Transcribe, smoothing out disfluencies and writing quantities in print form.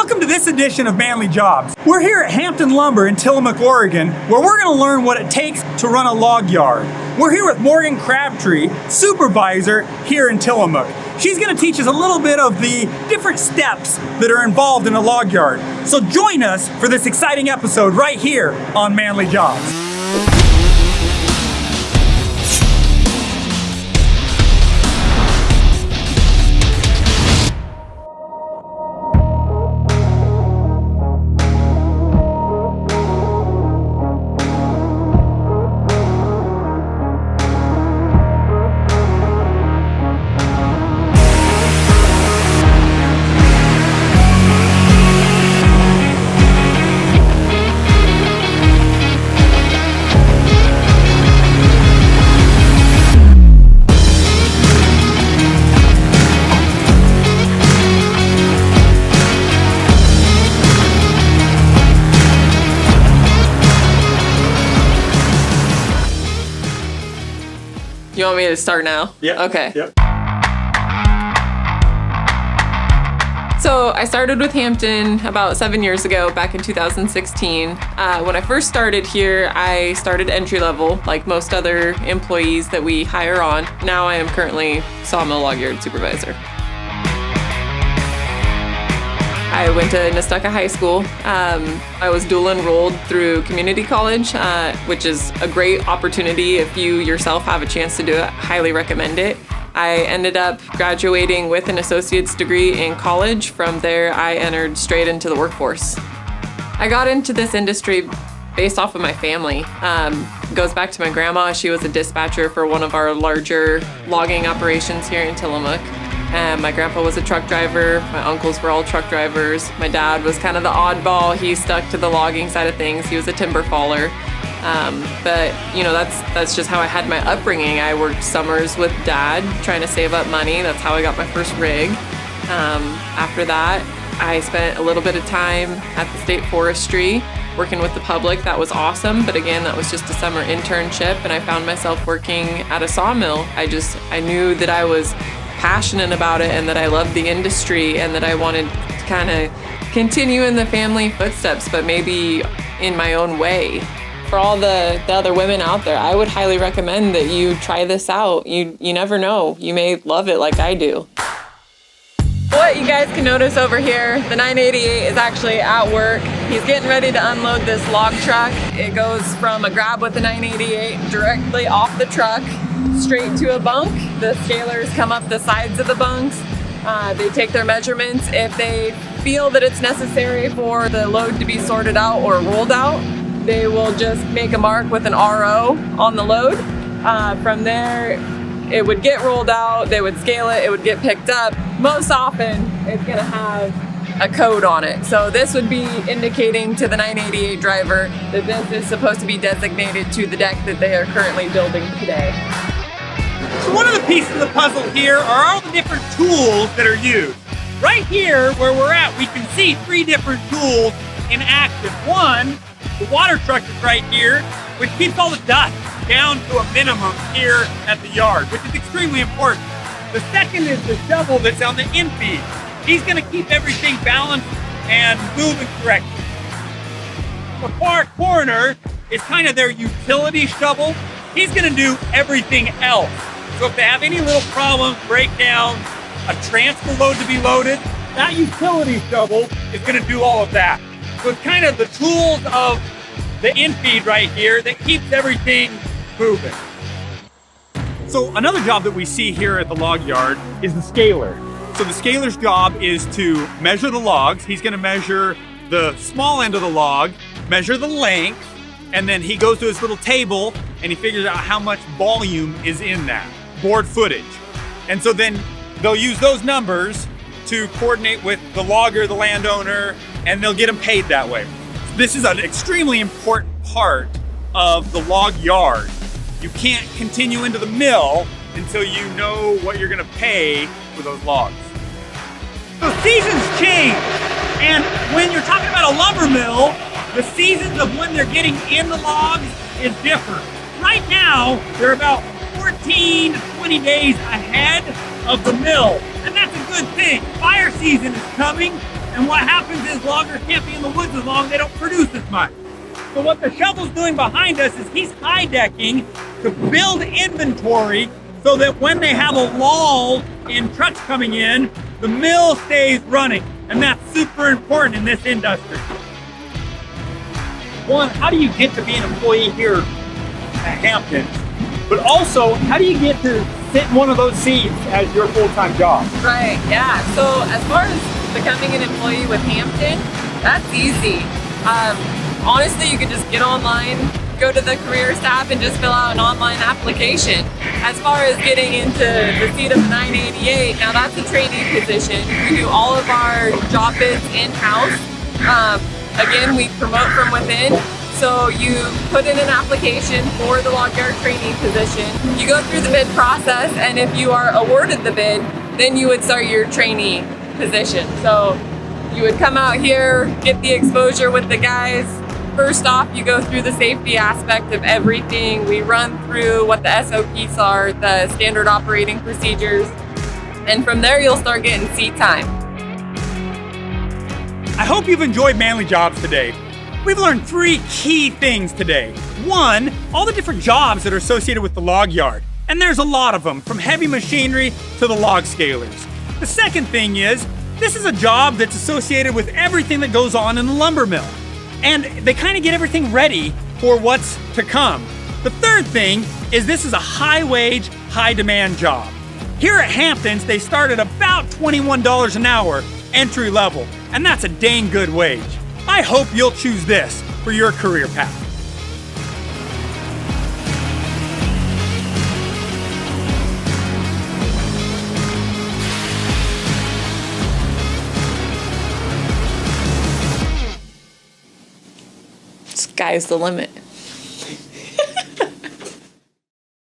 Welcome to this edition of Manley Jobs. We're here at Hampton Lumber in Tillamook, Oregon, where we're going to learn what it takes to run a log yard. We're here with Morgan Crabtree, supervisor here in Tillamook. She's going to teach us a little bit of the different steps that are involved in a log yard. So join us for this exciting episode right here on Manley Jobs. You want me to start now? Yeah. Okay. Yep. So I started with Hampton about 7 years ago, back in 2016. When I first started here, I started entry level, like most other employees that we hire on. Now I am currently sawmill log yard supervisor. I went to Nestucca High School. I was dual enrolled through community college, which is a great opportunity if you yourself have a chance to do it. Highly recommend it. I ended up graduating with an associate's degree in college. From there, I entered straight into the workforce. I got into this industry based off of my family. It goes back to my grandma. She was a dispatcher for one of our larger logging operations here in Tillamook. And my grandpa was a truck driver. My uncles were all truck drivers. My dad was kind of the oddball. He stuck to the logging side of things. He was a timber faller. But you know, that's just how I had my upbringing. I worked summers with dad trying to save up money. That's how I got my first rig. After that, I spent a little bit of time at the state forestry working with the public. That was awesome. But again, that was just a summer internship, and I found myself working at a sawmill. I knew that I was passionate about it and that I loved the industry and that I wanted to kind of continue in the family footsteps, but maybe in my own way. For all the other women out there, I would highly recommend that you try this out. You never know. You may love it like I do. What you guys can notice over here, the 988 is actually at work. He's getting ready to unload this log truck. It goes from a grab with the 988 directly off the truck straight to a bunk. The scalers come up the sides of the bunks. They take their measurements. If they feel that it's necessary for the load to be sorted out or rolled out, they will just make a mark with an RO on the load. From there, it would get rolled out, they would scale it, it would get picked up. Most often, it's gonna have a code on it. So this would be indicating to the 988 driver that this is supposed to be designated to the deck that they are currently building today. So one of the pieces of the puzzle here are all the different tools that are used. Right here, where we're at, we can see three different tools in action. One, the water truck is right here, which keeps all the dust down to a minimum here at the yard, which is extremely important. The second is the shovel that's on the infeed. He's gonna keep everything balanced and moving correctly. The far corner is kind of their utility shovel. He's gonna do everything else. So if they have any little problems, breakdowns, a transfer load to be loaded, that utility shovel is gonna do all of that. So it's kind of the tools of the infeed right here that keeps everything moving. So another job that we see here at the log yard is the scaler. So the scaler's job is to measure the logs. He's gonna measure the small end of the log, measure the length, and then he goes to his little table and he figures out how much volume is in that, board footage. And so then they'll use those numbers to coordinate with the logger, the landowner, and they'll get them paid that way. This is an extremely important part of the log yard. You can't continue into the mill until you know what you're gonna pay for those logs. So seasons change, and when you're talking about a lumber mill, the seasons of when they're getting in the logs is different. Right now, they're about 14 to 20 days ahead of the mill, and that's a good thing. Fire season is coming, And what happens is loggers can't be in the woods as long, they don't produce as much. So what the shovel's doing behind us is he's high decking to build inventory so that when they have a lull in trucks coming in, the mill stays running. And that's super important in this industry. One, how do you get to be an employee here at Hampton? But also, how do you get to sit in one of those seats as your full-time job? Right, yeah. So as far as becoming an employee with Hampton, that's easy. Honestly, you can just get online, go to the careers tab and just fill out an online application. As far as getting into the seat of 988, now that's a trainee position. We do all of our job bids in-house. Again, we promote from within. So you put in an application for the log yard trainee position. You go through the bid process, and if you are awarded the bid, then you would start your trainee position. So you would come out here, get the exposure with the guys. First off, you go through the safety aspect of everything. We run through what the SOPs are, the standard operating procedures, and from there you'll start getting seat time. I hope you've enjoyed Manley Jobs today. We've learned 3 key things today. 1, all the different jobs that are associated with the log yard. And there's a lot of them, from heavy machinery to the log scalers. The second thing is, this is a job that's associated with everything that goes on in the lumber mill. And they kind of get everything ready for what's to come. The third thing is this is a high wage, high demand job. Here at Hampton's, they start at about $21 an hour, entry level, and that's a dang good wage. I hope you'll choose this for your career path. Sky's the limit.